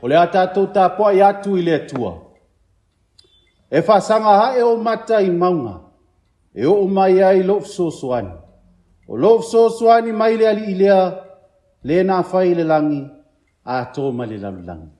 O le atatou tapoa I atu I le atua. E whasanga hae o mata I maunga. E o mai ai lo fsosoani. O lo fsosoani mai le ali ilea le na whai le langi a tō ma le lalulangi.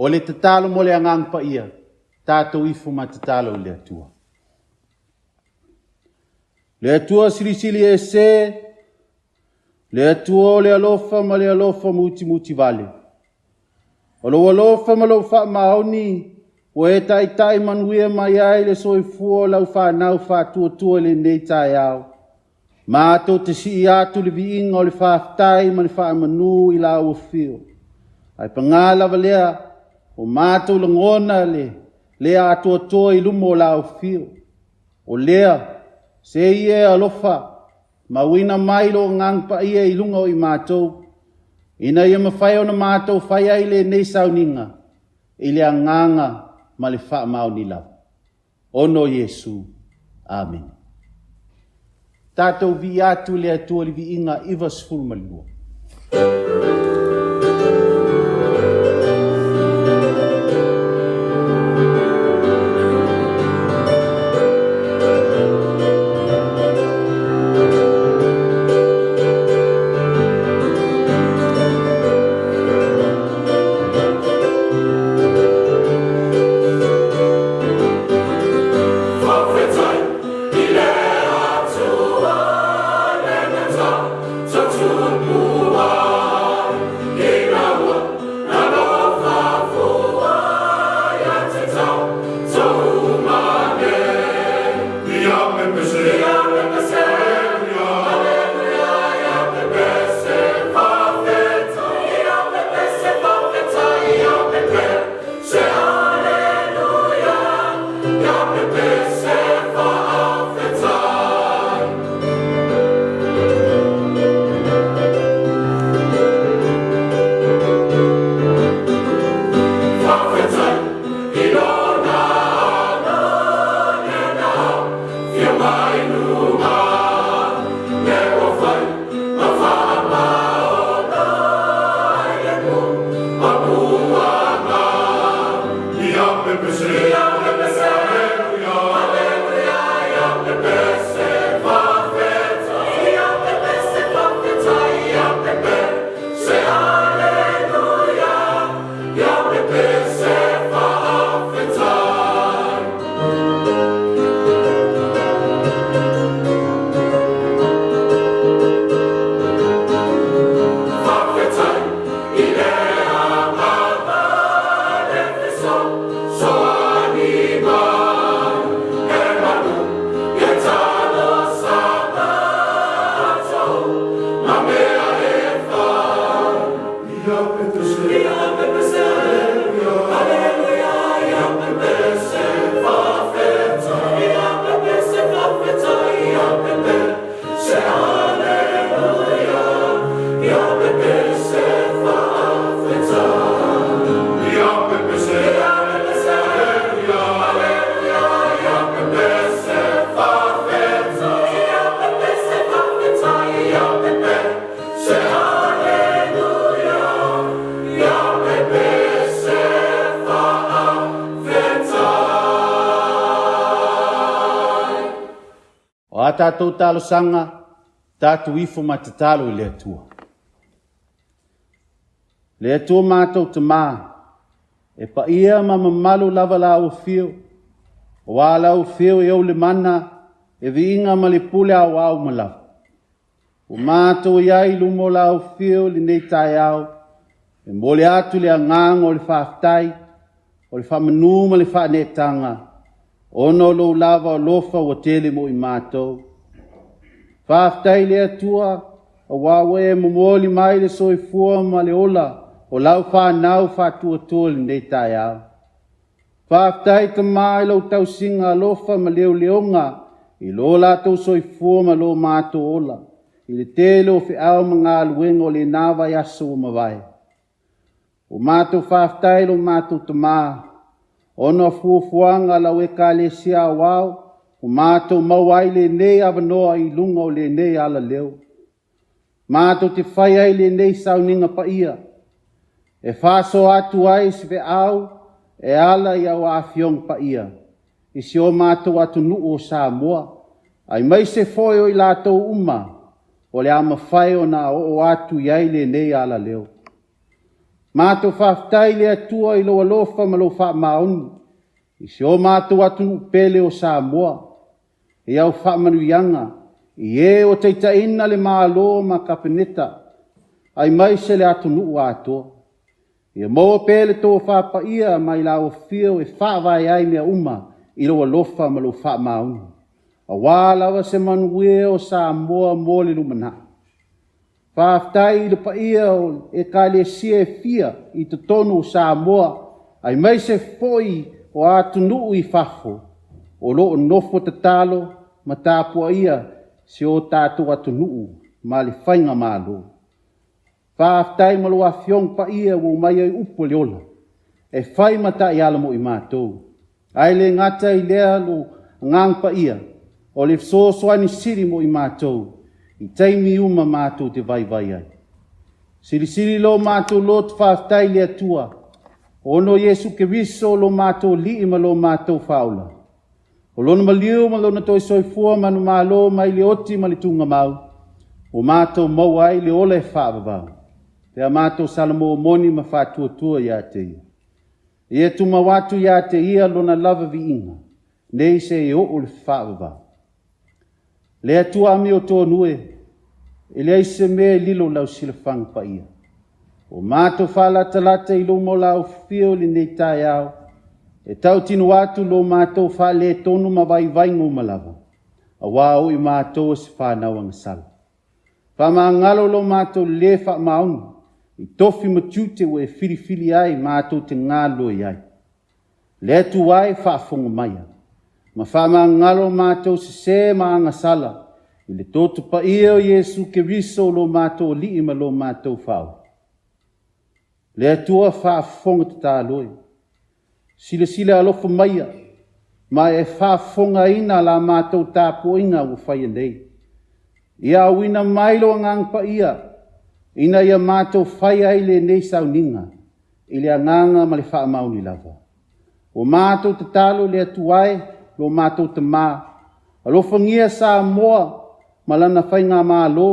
O le tatalo mo le angang pa ia, tātou ifu ma tatalo le atua. Le atua silisili e se, le atua o le alofa ma le alofa muti muti vale. O lo alofa ma lo wha maoni, o e tai manuia mai ai le soifua lau whanau whātua le nei tai au. Mātou te si atu le viinga o le whaftai ma le whamanu I la ua whio. Ai pangala valea, o mātou langona le atoa I lumo la o whio. O lea, se ie alofa, mawina mai lo ngang pa ia I lunga o I mātou. Ina ia mawhai o na mātou whai ai le nei sauninga, I le anganga ma le wha maoni lau. Ono Yesu. Amen. Tātou vi atu le atua li vi inga ivas fulmalua. Tatua o a tātou talo sanga, tātou ifo matatalo I le atua. Le atua mātou te mā, e pa ia ma mamalu lava la au fio, o a la au fio e au le mana, e vi inga ma le pule au au malawa. O mātou iai lumo la au fio li nei tai au, e mole atu le angang o le whaftai, o le whamanuma le whanetanga, ono lo lava o lofa o tele mo I mātou. Whaftai le atua, o wawe e momoli mai le soifua ma le ola, o lau whanau whatuatua li nei tai au. Whaftai te mai lau tau singa lofa ma leo leonga, I lo la tau soifua ma lo mātou ola. I le tele o whiau ma ngā luenga o le nawa yaso o mawai. O mātou whaftai lo mātou te mā, ono fuafuanga lau e ka le sia wau, o mātou mawai le nei avanoa I lunga o le nei ala leo. Mātou te whai ai le nei sauninga pa ia. E whaso atu ai si au, e ala I au awhiong pa ia. I si o mātou atu nuu o Samoa, ai mai se foi o I lātou uma, o le ama whai o na o atu iai le nei ala leo. Mātou whaftai le atua I loa lofa ma lo wha maoni, I si o mātou atu nuu pele o Samoa, I au wha manu ianga, I e o teita ina le mālo ma kapeneta, ai mai se le atu nuu atoa. Ia moa pele tō whapa ia mai la o fio e whawai ai mea uma I loa lofa ma lo wha maoni. A wālawa se manuwe o Samoa mo le lumana. Whaftai le pa ia o e ka le sia e fia I te tonu o Samoa, ai mai se foi o atu nuu I whafo, o lo nofo te talo ma tāpua ia se o tātou atu nuu ma le whainga mālo. Whaftai malo a whiong pa ia o mai ai upo le ola, e whai mata I alamo I mātou. Ai le ngata I lea lo ngang pa ia, o le soani siri mo I mātou, I taimi uma mātou te vai ai. Siri lo mātou lo te whaftai le atua, ono Yesu ke viso lo mātou li ma lo mātou whaula. O lona maliu ma lona toi soifua manu mālo mai le oti ma le tunga mau, o mātou mau ai le ole whaavavau. Te a mātou salamo o moni ma whatuatua ia te ia. Ia tuma watu ia te ia lona lava vi inga, nei se e o le whaavavau. Le atua ami o tō nue, e le aise mea lilo lau silafang pa ia. O mātou whalatalata I lo mo lau fio li nei tai au, e tau tinu atu lo mātou whale tonu ma vai ngō malava. A wāo I mātou se whanau ang sala. Whamangalo lo mātou le wha maunu, I tofi matute o e whiriwhiri ai mātou te ngālo I ai. Le atu ai whaafonga maia. Ma whamangalo mātou se ma anga sala, I le tōtu pa ia o Yesu ke riso lo mātou li ma lo mātou whao. Le atua whaafonga te tāloi. Sile alofa maia, ma e whaafonga ina la mātou tāpo inga o whaia nei. Ia awina mailo ngang pa ia, ina ia mātou whaia I le nei sauninga, I le anganga ma le wha mauni lava. O mātou te talo le atuai, lo mātou te mā, alofa ngia sa moa, malana whainga mā lo,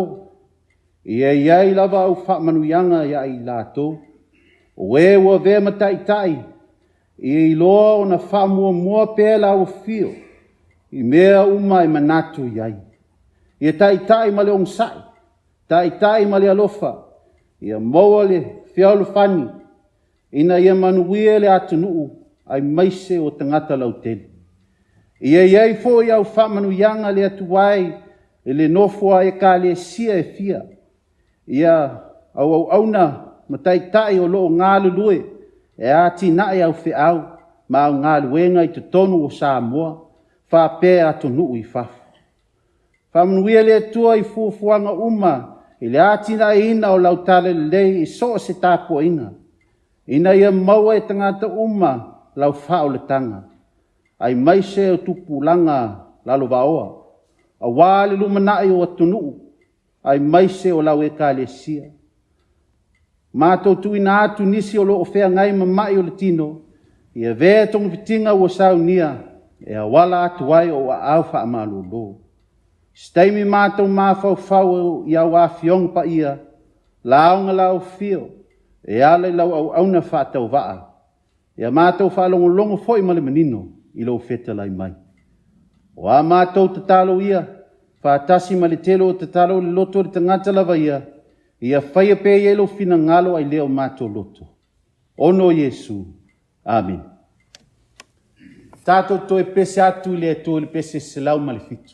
ia iai lava au wha manuyanga ia I lātou. O e ua vea matai, I loa o na wha mua pēla o fio, I mea uma I manatu iai. Ia tai ma le ongsai, tai ma le alofa, ia maua le whiaulu whani, ina ia manuia le atunuu, ai maise o tangata lauteli. Ia iai fo I au whamanu ianga le atuai, e le nofua e ka le sia e fia. Ia au auna ma tai o loo ngā lulue, e ati nai au whiau, ma au ngā luenga I te tonu o Samoa, whapea atunuu I whafu. Whamanuia le atua I fuafuanga uma, I le ati nai ina o lautale lei I so se tāpua inga. Ina ia maua e tangata uma lau whao le tanga. Ai maise o tupulanga lalo vaoa. A wale lumanai o atunuu, ai maise o lau e ka le sia. Mātou tuina atu nisi o loo whea ngai mamai o le tino, ia vea tongu vitinga ua saunia, e a wala atu ai o a au wha amalolo. Staimi mātou mawhau ia wafiong pa ia, laonga lau fio, e alai lau au auna whātau waa. Ia mātou whalongo foi male manino, I lau feta lai mai. O a mātou te talo ia, whātasi male telo te talo le loto le tangata lava ia whaia pe ia ilo fina ngalo ai leo mātou loto. Ono Yesu. Amen. Tātou toi pese atu le atu le pese selau male fitu.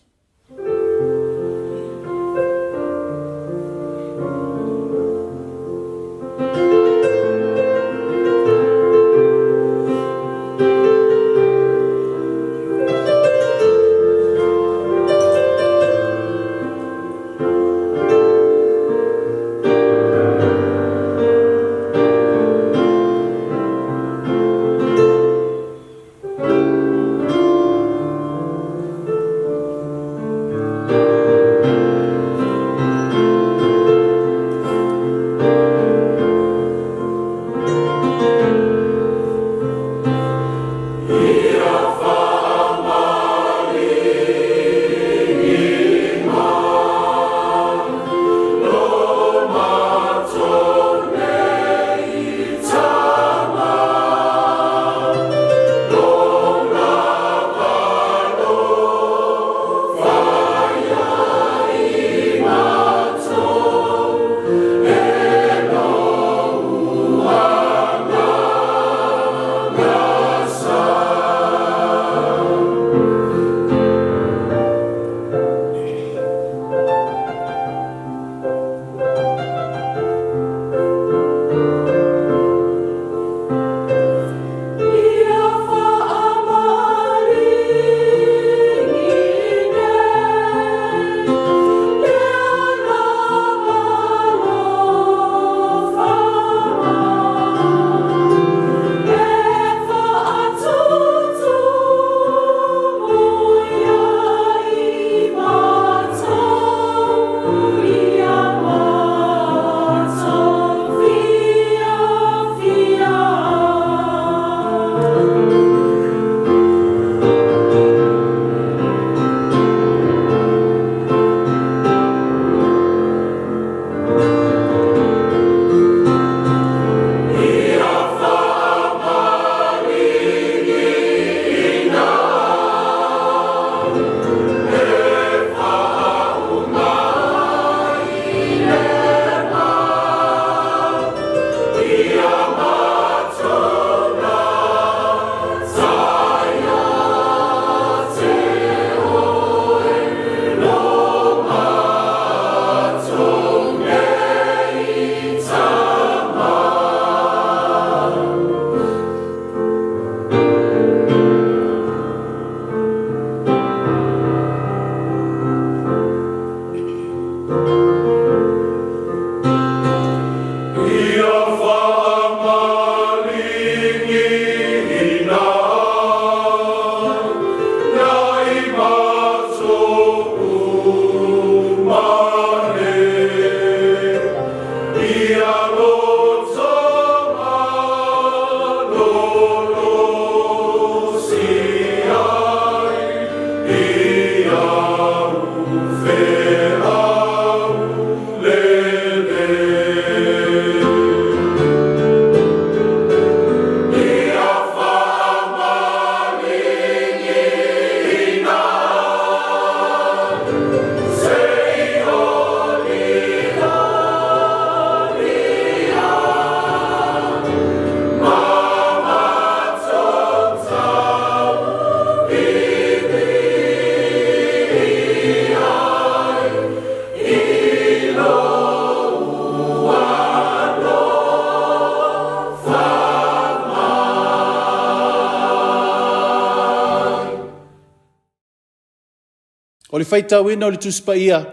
O le faitauina o le tusipaia,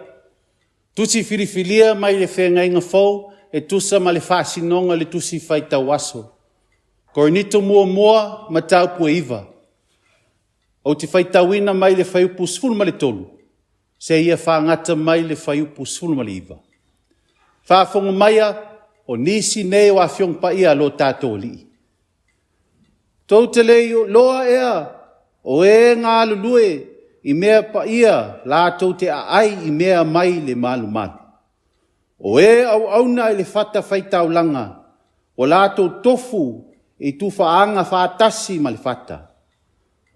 tusi filifilia mai le whengainga fau e tusa ma le whasinonga le tusi faitau aso. Kornito mua ma tau pua iwa. O te faitauina mai le whaiupu sfulu ma le tolu, se ia whangata mai le whaiupu sfulu ma le iwa. Whaafonga maia o nisi nei o awhiong pa ia lo tātou li. Tau te leo loa ea o e ngā lulue i mea pa ia lātou te ai i mea mai le malu malu. O au auna i le fata faitaulanga, o lātou tofu i tu faanga faatasi ma le fata.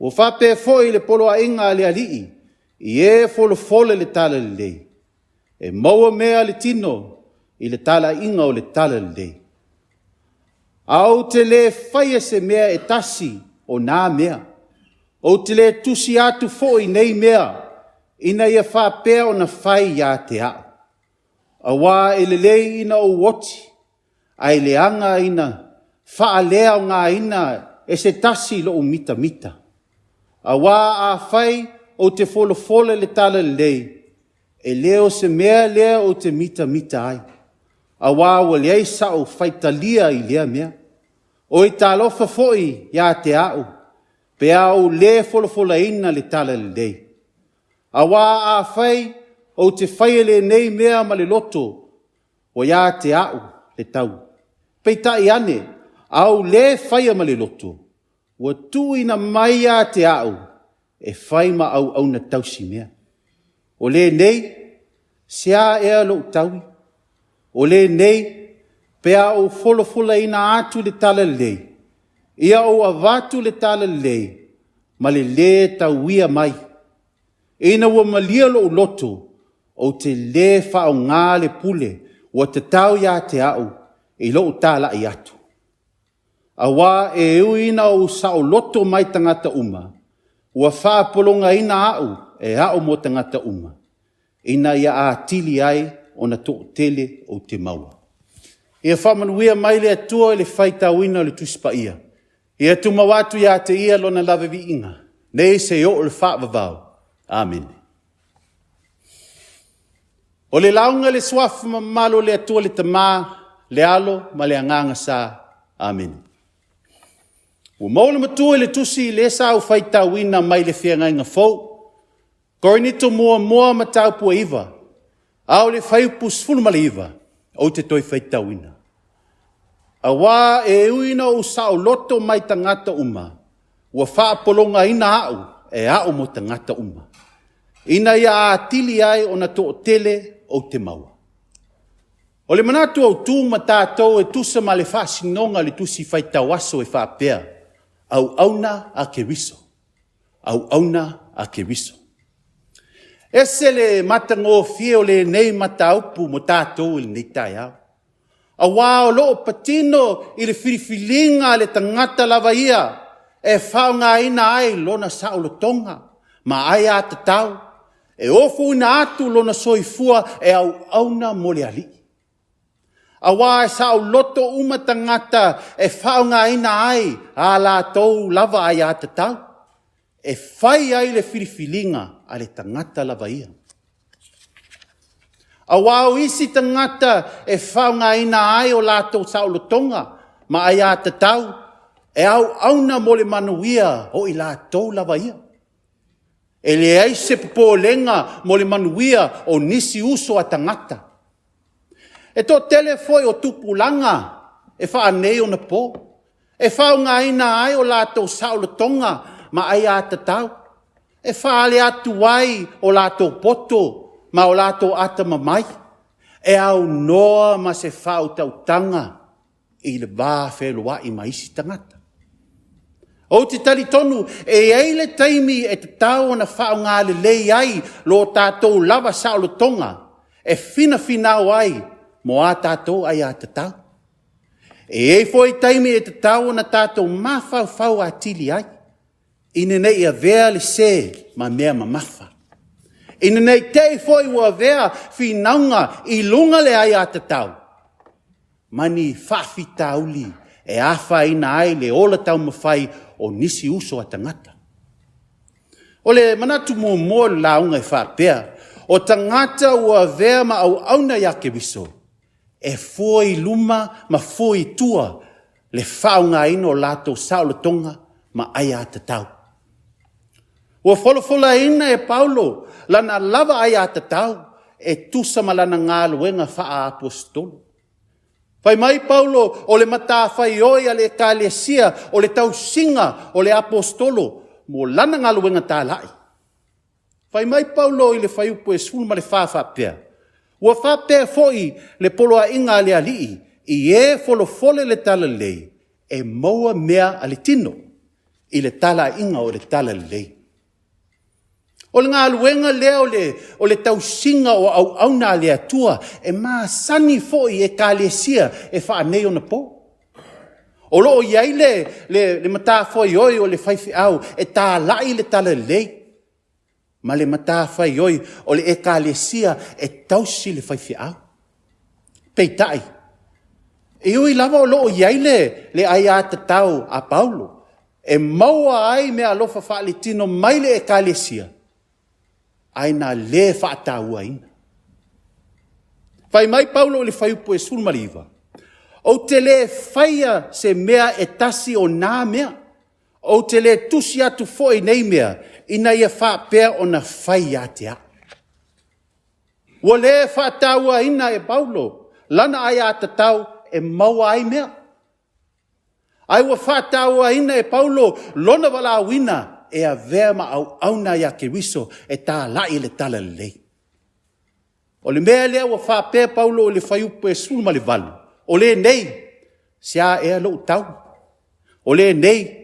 O whape foi le poloa inga le alii, i folo le tala le lei. E maua mea le tino i le tala inga o le tala le lei. Au te le whaia se mea e tasi o nā mea. O te le tusi atu foi nei mea, ina ia whapea o na whai ia te au. Awa e le lei ina o woti, ai le anga ina, wha lea o ngā ina e se tasi lo o mita mita. Awa a whai o te folo le tala le lei, e leo se mea lea o te mita mita ai. Awa wa lei sa o whaitalia i lea mea. O i talofa foi ia te au, pe au le folo ina le tala le lei. Awa a whai o te whaiele nei mea ma le loto, o ia te au le tau. Peita i ane, au le whaia ma le loto, ua tu ina mai a te au, e whai ma au na tausi mea. O le nei, sea ea lo taui. O le nei, pea o folo ina atu le tala le lei. Ia o avatu le tala le lei, ma le tauia mai. Ina ua malia lo loto, o te le whao ngā le pule, ua te tau ia te au, i lo tala i atu. Awa e uina o sao loto mai tangata uma, ua whaapolonga ina au, e au mo tangata uma. Ina ia a tili ai, o na to tele o te maua. Ia whamanuia mai le atua le whaitauina le tuspa ia. Ia tumawatu ia te ia lona lawe vi inga. Nei se o le whaavavau. Amen. O le launga le swafu malo le atua le tamā, le alo ma le anganga sa. Amen. Ua maula matua le tusi le sa u whaitauina mai le whianga inga fau. Korinito mua matau pua iwa. Au le whaipus fulu male iwa. O te toi whaitauina. Awa e uina o sao loto mai tangata uma. Ua whaapolonga ina au, e au mo tangata uma. Ina ia a tili ai o na to tele o te maua. O le manatu au tū ma tātou e tusa ma le whaasinonga le tusi whaitau aso e whaapea. Au auna a ke wiso. Au auna a ke wiso. Ese le matango fie o le nei mataupu mo tātou i le nei tai au. A wao loo patino i le whiriwhilinga le tangata lava ia e whaunga ina ai lona saulo tonga ma ai a tatau e ofu ina atu lona soifua e au auna mole ali. A wā e sao loto uma tangata e whaunga ina ai a la tau lava ai a tatau e whai ai le whiriwhilinga a le tangata lava ia. A wāo isi tangata e whaunga ina ai o lātou saulotonga, ma ai a tatau, e au auna mole manuia o i lātou lava ia. E le aise popolenga mole manuia o nisi uso a tangata. E tō tele foi o tupulanga, e whaanei o na pō. E whaunga ina ai o lātou saulotonga, ma ai a tatau. E whaale atu ai o lātou poto, ma o lātou atama mai, e au noa ma se whau tautanga i le wā whelua i maisi tangata. O te tali tonu, e eile taimi e te tau na whau ngā le lei ai lo tātou lava saulo tonga, e fina finau ai mo a tātou ai a te tau. E foi taimi e te tau na tātou mawhau a tili ai, ine nei a vea le se ma mea ma mawha. Ina nei te foi ua vea finaunga i lunga le ai a te tau. Mani whawhita uli e awha ina ai le ola tau mawhai o nisi uso a tangata. O le manatu mua launga e whapea, o tangata ua vea ma au auna ia ke wiso, e foi luma ma foi tua le whaunga ino lato saulo tonga ma ai a te tau. Ua wholofola ina e Paulo, lana lava ai a tatau, e tusa malana ngā luenga wha apostolo. Pai mai Paulo, o le mata whai oi a le kālesia, o le tau singa, o le apostolo, mo lana ngā luenga tā lai. Whai mai Paulo I le whai upo e sulu ma le whawhapea. Ua whapea foi le polo a inga le alii, I e fole le tala lei, e maua mea a le tino, I le tala inga o le tala lei. O le ngā luenga lea o le tausinga o au auna le atua, e maa sani foi e kālesia e whaanei o na po. O loo iai le mata foi oi o le whaifi au, e tā lai le tala lei. Ma le mata whai oi o le e kālesia e tausi le whaifi au. Peitai. E ui lava o loo iai le ai a tatau a Paulo. E maua ai mea alofa whaale tino mai le e kālesia. Ai nā le whaataua ina. Whai mai Paulo le whaiupo e sulmariva. O te le whaia se mea e tasi o nā mea. O te le tusi atu foi nei mea. Ina ia whaapea o na whai a te a. Ua le whaataua ina e Paulo. Lana ai a tatau e maua ai mea. Ai ua whaataua ina e Paulo. Lona wala wina. E a vea ma au auna ia ke wiso e tā lai le tala lei. O le mea lea ua whapea Paulo o le whaiupo e sulma le valu. O le nei, sia ea lo tau. O le nei,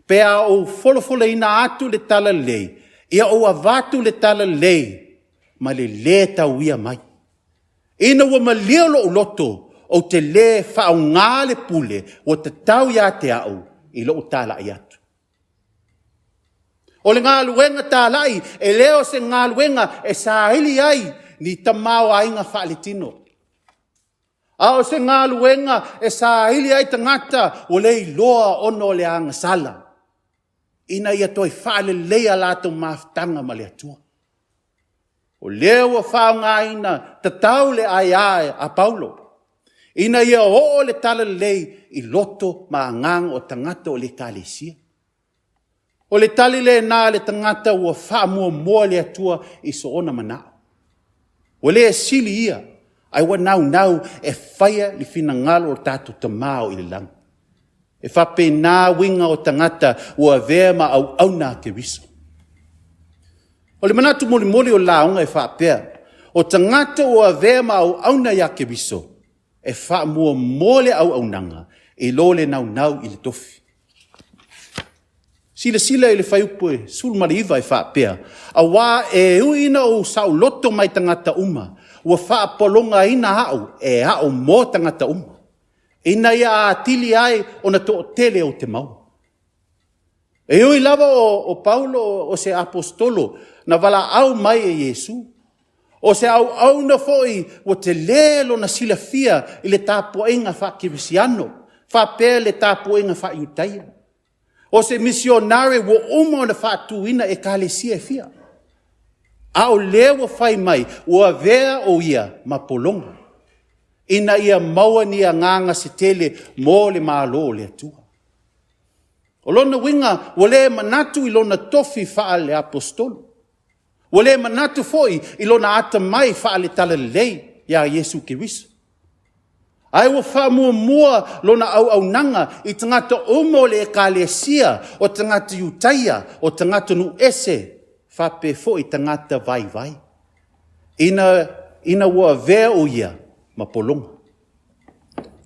pea o folofole ina atu le tala lei. Ia o avatu le tala lei, ma le tau ia mai. Ina ua malia lo loto o te le whao ngā le pule o te tau ia te au I lo tala i atu. O le ngā luenga tā lai, e leo se ngā luenga e sāhili ai ni tamau a inga whaaletino. A o se ngā luenga e sāhili ai tangata o le loa ono le anga sala. Ina ia toi whaale lea lato maftanga ma le atua. O leo a whao ngā ina tatau le ai a Paulo. Ina ia o le tala lei I loto ma ngang o tangata o le kālesia. O le tali le nā le tangata ua whaamua moa le atua I so ona manao. O le sili ia, ai wa nau e whaia li whina ngalo o tātou tamao I le lang. E whape nā winga o tangata ua vea ma au auna ke wiso. O le manatu moli o launga e whapea, o tangata ua vea ma au auna ia ke wiso, e whaamua mole au aunanga, I lo le nau I le tofi. Sila I le whaiupo e sulmariva e whapea. A wā e uina o sau loto mai tangata uma. Ua whaapolonga ina hao e hao mō tangata uma. Ina ia a tili ai o na to tele o te mau. E ui lava o Paulo o se apostolo na wala au mai e Yesu. O se au na foi o te lelo na sila fia I le tāpoenga whakirisiano. Whapea le tāpoenga whaiutaia. O se misionare wo umo na whatuina e kālesia e fia. A o lewa whai mai, ua vea o ia mapolonga. Ina ia maua ni a nganga se tele mō le mālo le atua. O lona winga, wa le manatu I lona tofi wha le apostolo. Wa le manatu foi I lona ata mai wha le tala lei, ia Yesu Kiriso. Ai wa whamua lona au nanga I tangata umo le kālesia o tangata yutaia o tangata nu ese whape fo I tangata vai. Ina ua vea o ia mapolonga.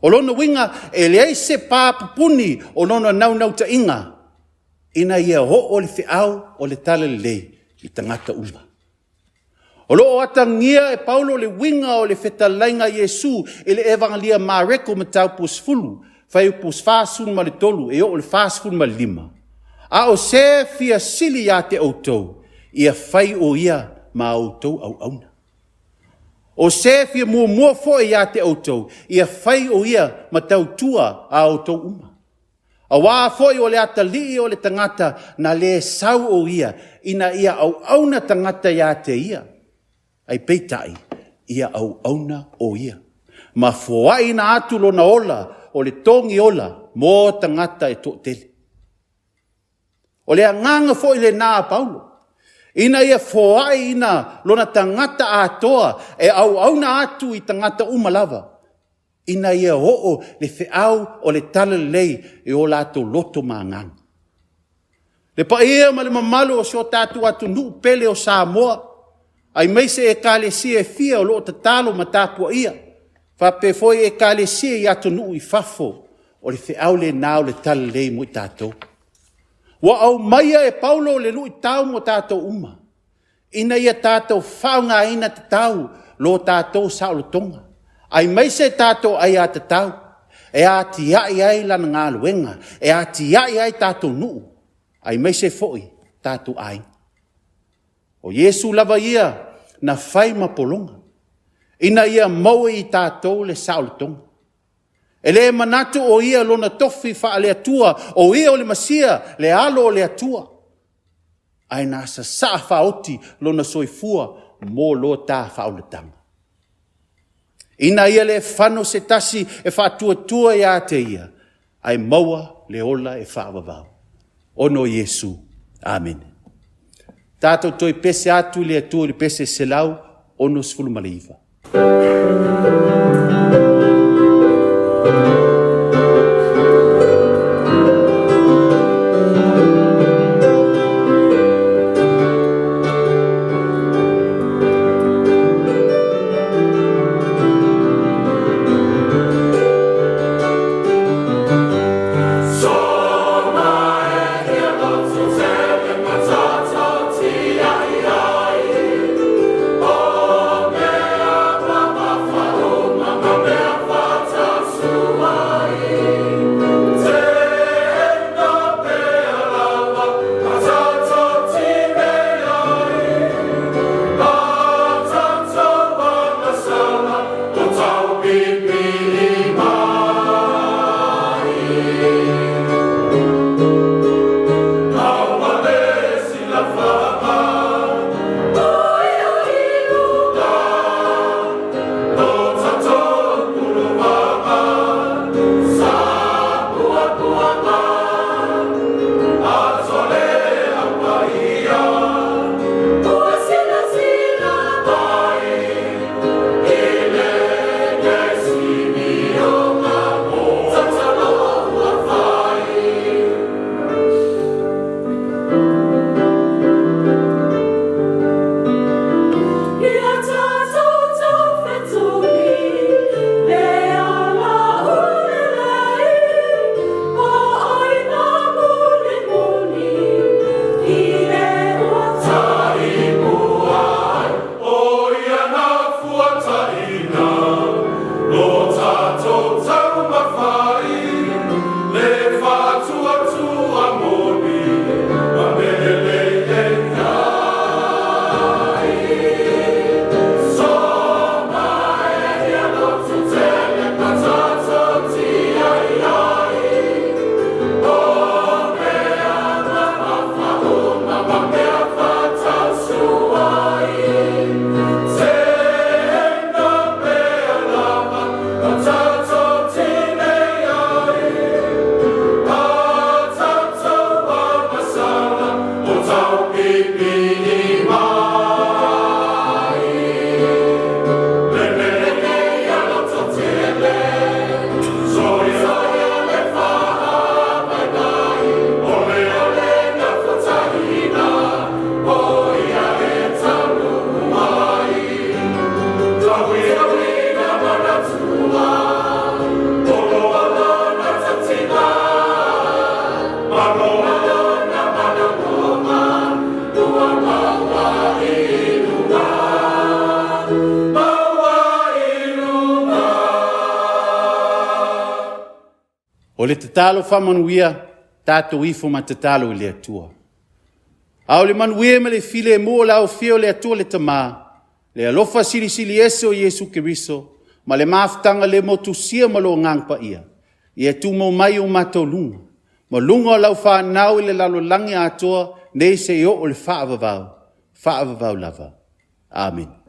O lona winga e lei se pāpupuni o lona nau ta inga. Ina ia ho o le whiau o le tala lei I tangata uma. O loo atangia e Paulo le winga o le whetalainga Yesu e le evangelia mareko ma tau pus fulu, whai pus whāsun ma le tolu e o le whāsun ma le lima. A o se fia sili a te autou, ia whai o ia ma autou au auna. O se fia mua foi a te autou, ia whai o ia ma tau tua a autou uma. A wā foi o le atali o le tangata na le sau o ia, ina ia au auna tangata ia te ia. Ai peitai, ia au auna o ia. Ma foai na atu lona ola, o le tongi ola, mō tangata e tō tele. O le anganga foi le nā Paulo. Ina ia foai ina lona tangata atoa, e au auna atu I tangata umalava. Ina ia oo le whiau o le tala lei e o lato loto maanganga. Le pa ia ma le mamalu o so tātu atu nuu pele o Samoa. Ai meise e kālesia e fia o loo tatalo ma tāpua ia. Whape foi e kālesia i atu nuu I fafo o le whiau le nao le tala lei mo I tātou. Wa au maia e Paulo le lui tau mo tātou uma. Ina ia tātou whaunga ina te tau lo tātou saulo tonga. Ai meise tātou ai a te tau. E a ti ai ai lana ngā luenga. E a ti ai ai tātou nuu. Ai meise foi tātou ai. O Yesu lava ia na whai mapolonga. Ina ia maue I tātou le saulo tonga. E le manatu o ia lona tofi wha le atua, o ia o le masia, le alo o le atua. Ai nasa saa whaoti lona soifua mō lo tā whaoletanga. Ina ia le whano se tasi e whātua ia te ia, ai maua le ola e whaavavau. Ono Yesu. Amen. Tātou toi pese atu le atua le pese selau, ono sfulumaleiva. O le tatalo whamanuia, tātou ifo ma tatalo I le atua. Au le manuia me le file e mua lau fio le atua le tamā, le alofa sili ese o Yesu Keriso, ma le maftanga le motusia ma lo ngangpa ia. Ia tu mo mai o mato lunga. Ma lunga lau whanau I le lalo langi atoa, nei se o le whaavavau lava. Amen.